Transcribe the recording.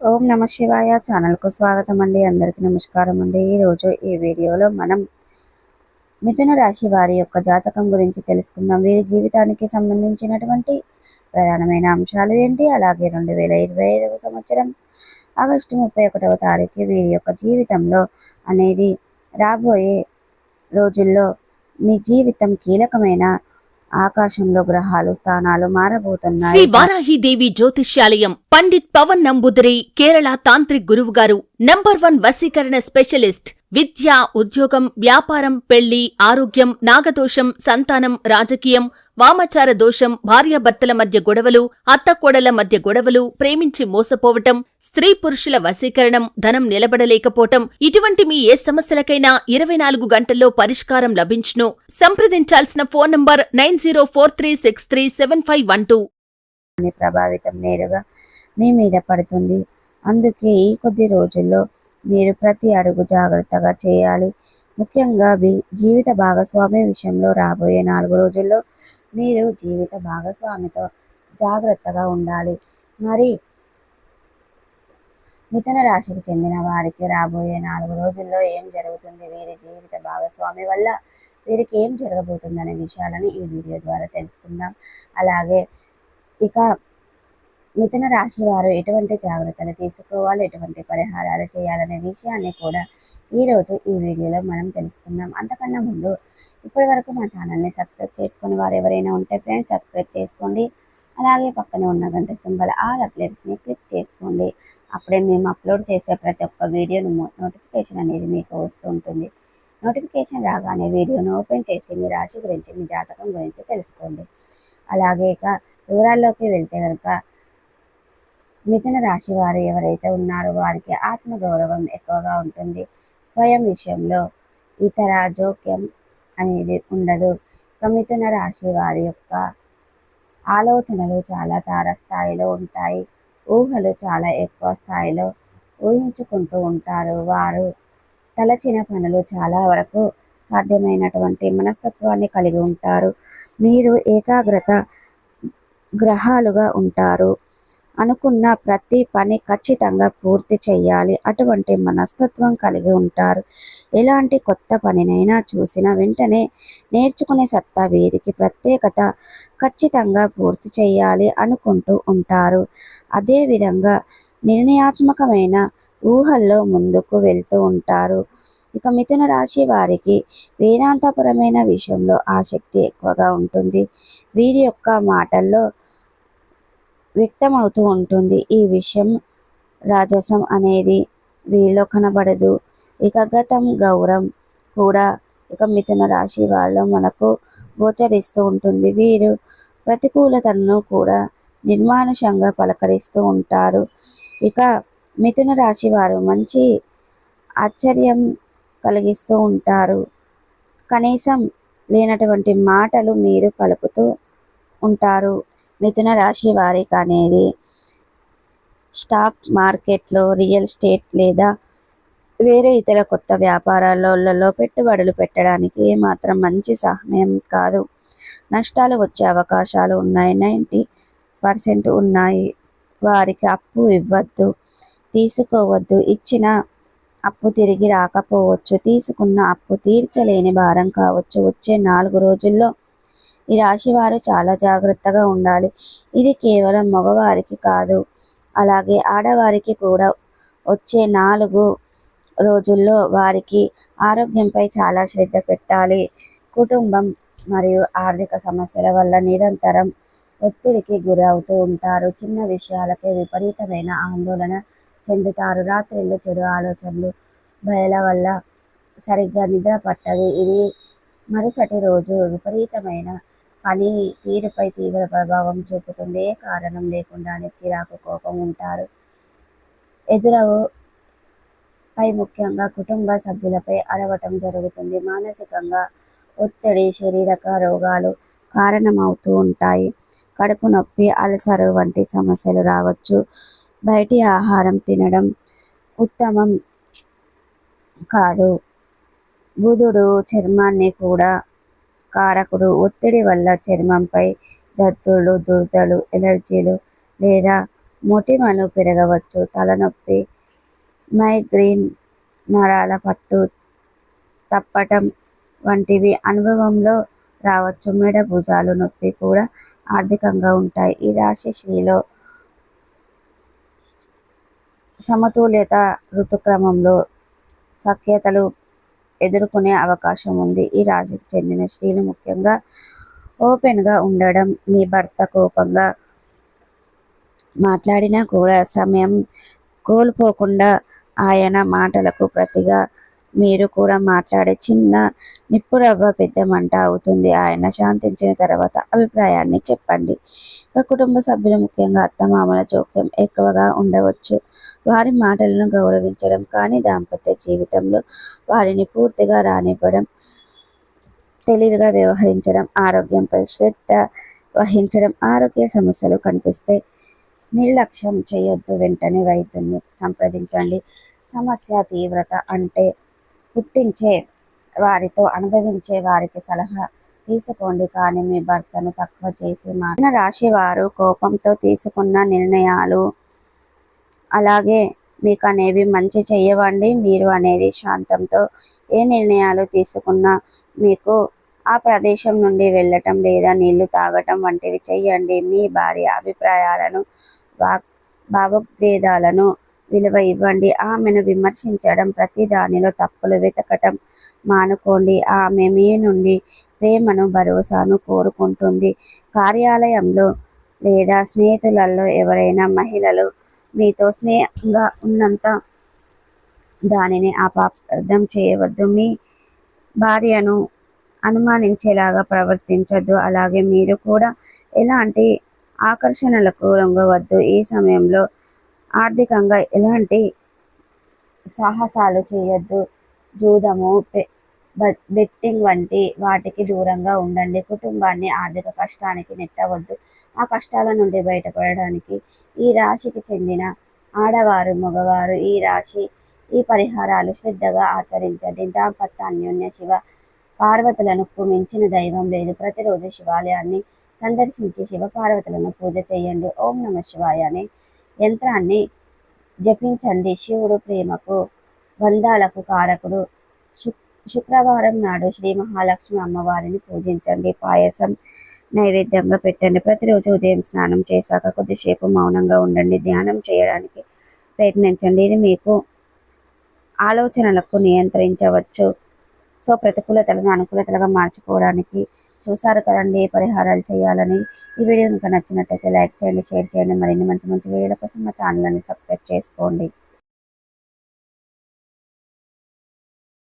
ఓం నమ శివాయ ఛానల్కు స్వాగతం అండి. అందరికీ నమస్కారం అండి. ఈరోజు ఈ వీడియోలో మనం మిథున రాశి వారి యొక్క జాతకం గురించి తెలుసుకుందాం. వీరి జీవితానికి సంబంధించినటువంటి ప్రధానమైన అంశాలు ఏంటి, అలాగే 2025వ సంవత్సరం ఆగస్టు 31వ తారీఖు వీరి యొక్క జీవితంలో అనేది రాబోయే రోజుల్లో మీ జీవితం కీలకమైన ఆకాశంలో గ్రహాలు స్థానాలు మారబోతున్నాయి. శ్రీ వారాహిదేవి జ్యోతిష్యాలయం పండిత్ పవన్ నంబూదరి కేరళ తాంత్రిక్ గురువు గారు నంబర్ 1 వశీకరణ స్పెషలిస్ట్. విద్య, ఉద్యోగం, వ్యాపారం, పెళ్లి, ఆరోగ్యం, నాగదోషం, సంతానం, రాజకీయం, వామాచార దోషం, భార్యాభర్తల మధ్య గొడవలు, అత్తకోడళ్ల మధ్య గొడవలు, ప్రేమించి మోసపోవటం, స్త్రీ పురుషుల వశీకరణం, ధనం నిలబడలేకపోవటం, ఇటువంటి మీ ఏ సమస్యలకైనా 24 గంటల్లో పరిష్కారం లభించును. సంప్రదించాల్సిన ఫోన్ నంబర్ 9043637512. ప్రభావితం నేరుగా మీ మీద పడుతుంది. అందుకే ఈ కొద్ది రోజుల్లో మీరు ప్రతి అడుగు జాగ్రత్తగా చేయాలి. ముఖ్యంగా జీవిత భాగస్వామి విషయంలో రాబోయే 4 రోజుల్లో మీరు జీవిత భాగస్వామితో జాగ్రత్తగా ఉండాలి. మరి మిథున రాశికి చెందిన వారికి రాబోయే 4 రోజుల్లో ఏం జరుగుతుంది, వీరి జీవిత భాగస్వామి వల్ల వీరికి ఏం జరగబోతుందనే విషయాలని ఈ వీడియో ద్వారా తెలుసుకుందాం. అలాగే ఇక మిథున రాశి వారు ఎటువంటి జాగ్రత్తలు తీసుకోవాలి, ఎటువంటి పరిహారాలు చేయాలనే విషయాన్ని కూడా ఈరోజు ఈ వీడియోలో మనం తెలుసుకుందాం. అంతకన్నా ముందు ఇప్పటి వరకు మా ఛానల్ని సబ్స్క్రైబ్ చేసుకుని వారు ఎవరైనా ఉంటే ఫ్రెండ్స్ సబ్స్క్రైబ్ చేసుకోండి. అలాగే పక్కనే ఉన్న గంట సింబల్ ఆల్ అప్డేట్స్ని క్లిక్ చేసుకోండి. అప్పుడే మేము అప్లోడ్ చేసే ప్రతి ఒక్క వీడియోను నోటిఫికేషన్ అనేది మీకు వస్తూ ఉంటుంది. నోటిఫికేషన్ రాగానే వీడియోను ఓపెన్ చేసి మీ రాశి గురించి, మీ జాతకం గురించి తెలుసుకోండి. అలాగే ఇక వివరాల్లోకి వెళ్తే కనుక మిథున రాశి వారు ఎవరైతే ఉన్నారో వారికి ఆత్మగౌరవం ఎక్కువగా ఉంటుంది. స్వయం విషయంలో ఇతర జోక్యం అనేది ఉండదు. ఇక మిథున రాశి వారి యొక్క ఆలోచనలు చాలా తారస్థాయిలో ఉంటాయి. ఊహలు చాలా ఎక్కువ స్థాయిలో ఊహించుకుంటూ ఉంటారు. వారు తలచిన పనులు చాలా వరకు సాధ్యమైనటువంటి మనస్తత్వాన్ని కలిగి ఉంటారు. మీరు ఏకాగ్రత గ్రహాలుగా ఉంటారు. అనుకున్న ప్రతి పని ఖచ్చితంగా పూర్తి చేయాలి, అటువంటి మనస్తత్వం కలిగి ఉంటారు. ఎలాంటి కొత్త పనినైనా చూసిన వెంటనే నేర్చుకునే సత్తా వీరికి ప్రత్యేకత. ఖచ్చితంగా పూర్తి చేయాలి అనుకుంటూ ఉంటారు. అదేవిధంగా నిర్ణయాత్మకమైన ఊహల్లో ముందుకు వెళ్తూ ఉంటారు. ఇక మిథున రాశి వారికి వేదాంతపరమైన విషయంలో ఆసక్తి ఎక్కువగా ఉంటుంది. వీరి యొక్క మాటల్లో వ్యక్తమవుతూ ఉంటుంది. ఈ విషయం రాజసం అనేది వీరిలో కనబడదు. ఇక గతం గౌరవం కూడా ఇక మిథున రాశి వాళ్ళు మనకు గోచరిస్తూ ఉంటుంది. వీరు ప్రతికూలతను కూడా నిర్మానుషంగా పలకరిస్తూ ఉంటారు. ఇక మిథున రాశి వారు మంచి ఆశ్చర్యం కలిగిస్తూ ఉంటారు. కనీసం లేనటువంటి మాటలు మీరు పలుకుతూ ఉంటారు. మిథున రాశి వారికి అనేది స్టాక్ మార్కెట్లో, రియల్ ఎస్టేట్ లేదా వేరే ఇతర కొత్త వ్యాపారాలలో పెట్టుబడులు పెట్టడానికి ఏమాత్రం మంచి సమయం కాదు. నష్టాలు వచ్చే అవకాశాలు ఉన్నాయి. 90% ఉన్నాయి. వారికి అప్పు ఇవ్వద్దు, తీసుకోవద్దు. ఇచ్చిన అప్పు తిరిగి రాకపోవచ్చు, తీసుకున్న అప్పు తీర్చలేని భారం కావచ్చు. వచ్చే 4 రోజుల్లో ఈ రాశి వారు చాలా జాగ్రత్తగా ఉండాలి. ఇది కేవలం మగవారికి కాదు, అలాగే ఆడవారికి కూడా. వచ్చే 4 రోజుల్లో వారికి ఆరోగ్యంపై చాలా శ్రద్ధ పెట్టాలి. కుటుంబం మరియు ఆర్థిక సమస్యల వల్ల నిరంతరం ఒత్తిడికి గురవుతూ ఉంటారు. చిన్న విషయాలకే విపరీతమైన ఆందోళన చెందుతారు. రాత్రిళ్ళు చెడు ఆలోచనలు, భయాల వల్ల సరిగ్గా నిద్ర పట్టదు. ఇది మరుసటి రోజు విపరీతమైన పని తీరుపై తీవ్ర ప్రభావం చూపుతుంది. ఏ కారణం లేకుండానే చిరాకు, కోపం ఉంటారు. ఎదురుపై ముఖ్యంగా కుటుంబ సభ్యులపై అరవటం జరుగుతుంది. మానసికంగా ఒత్తిడి, శారీరక రోగాలు కారణమవుతూ ఉంటాయి. కడుపు నొప్పి, అల్సర్ వంటి సమస్యలు రావచ్చు. బయటి ఆహారం తినడం ఉత్తమం కాదు. బుధుడు చర్మాన్ని కూడా కారకుడు. ఒత్తిడి వల్ల చర్మంపై దద్దులు, దురదలు, ఎలర్జీలు లేదా మొటిమలు పెరగవచ్చు, తలనొప్పి, మైగ్రేన్, నరాల పట్టు తప్పటం వంటివి అనుభవంలో రావచ్చు. మెడ, భుజాలు నొప్పి కూడా ఆర్థికంగా ఉంటాయి. ఈ రాశి స్త్రీలో సమతుల్యత ఋతుక్రమంలో సఖ్యతలు ఎదుర్కొనే అవకాశం ఉంది. ఈ రాశికి చెందిన స్త్రీలు ముఖ్యంగా ఓపెన్గా ఉండడం, మీ భర్త కోపంగా మాట్లాడినా కూడా సమయం కోల్పోకుండా ఆయన మాటలకు ప్రతిగా మీరు కూడా మాట్లాడే చిన్న నిప్పురవ్వ పెద్ద మంట అవుతుంది. ఆయన శాంతించిన తర్వాత అభిప్రాయాన్ని చెప్పండి. ఇక కుటుంబ సభ్యులు ముఖ్యంగా అత్తమామల జోక్యం ఎక్కువగా ఉండవచ్చు. వారి మాటలను గౌరవించడం కానీ దాంపత్య జీవితంలో వారిని పూర్తిగా రానివ్వడం, తెలివిగా వ్యవహరించడం, ఆరోగ్యంపై శ్రద్ధ వహించడం. ఆరోగ్య సమస్యలు కనిపిస్తే నిర్లక్ష్యం చేయొద్దు, వెంటనే వైద్యుని సంప్రదించండి. సమస్య తీవ్రత అంటే పుట్టించే వారితో అనుభవించే వారికి సలహా తీసుకోండి, కానీ మీ భర్తను తక్కువ చేసి రాశి వారు కోపంతో తీసుకున్న నిర్ణయాలు అలాగే మీకు అనేవి మంచి చేయవండి. మీరు అనేది శాంతంతో ఏ నిర్ణయాలు తీసుకున్నా మీకు ఆ ప్రదేశం నుండి వెళ్ళటం లేదా నీళ్లు తాగటం వంటివి చెయ్యండి. మీ భార్య అభిప్రాయాలను, భావోద్వేదాలను విలువ ఇవ్వండి. ఆమెను విమర్శించడం, ప్రతి దానిలో తప్పులు వెతకటం మానుకోండి. ఆమె మీ నుండి ప్రేమను, భరోసాను కోరుకుంటుంది. కార్యాలయంలో లేదా స్నేహితులలో ఎవరైనా మహిళలు మీతో స్నేహంగా ఉన్నంత దానిని అపార్థం చేయవద్దు. మీ భార్యను అనుమానించేలాగా ప్రవర్తించద్దు. అలాగే మీరు కూడా ఎలాంటి ఆకర్షణలకు లొంగవద్దు. ఈ సమయంలో ఆర్థికంగా ఎలాంటి సాహసాలు చేయొద్దు. జూదము, బెట్టింగ్ వంటి వాటికి దూరంగా ఉండండి. కుటుంబాన్ని ఆర్థిక కష్టానికి నెట్టవద్దు. ఆ కష్టాల నుండి బయటపడడానికి ఈ రాశికి చెందిన ఆడవారు, మగవారు ఈ పరిహారాలు శ్రద్ధగా ఆచరించండి. దాంపత్య అన్యోన్య శివ పార్వతులను మించిన దైవం లేదు. ప్రతిరోజు శివాలయాన్ని సందర్శించి శివ పార్వతులను పూజ చేయండి. ఓం నమ శివాయ అనే యంత్రాన్ని జపించండి. శివుడు ప్రేమకు, బంధాలకు కారకుడు. శుక్రవారం నాడు శ్రీ మహాలక్ష్మి అమ్మవారిని పూజించండి. పాయసం నైవేద్యంగా పెట్టండి. ప్రతిరోజు ఉదయం స్నానం చేశాక కొద్దిసేపు మౌనంగా ఉండండి. ధ్యానం చేయడానికి ప్రయత్నించండి. ఇది మీకు ఆలోచనలకు నియంత్రించవచ్చు. సో ప్రతికూలతలను అనుకూలతలుగా మార్చుకోవడానికి చూసారు కదండి ఏ పరిహారాలు చేయాలని. ఈ వీడియో మీకు నచ్చినట్టయితే లైక్ చేయండి, షేర్ చేయండి. మరిన్ని మంచి మంచి వీడియోల కోసం మా ఛానల్ని సబ్స్క్రైబ్ చేసుకోండి.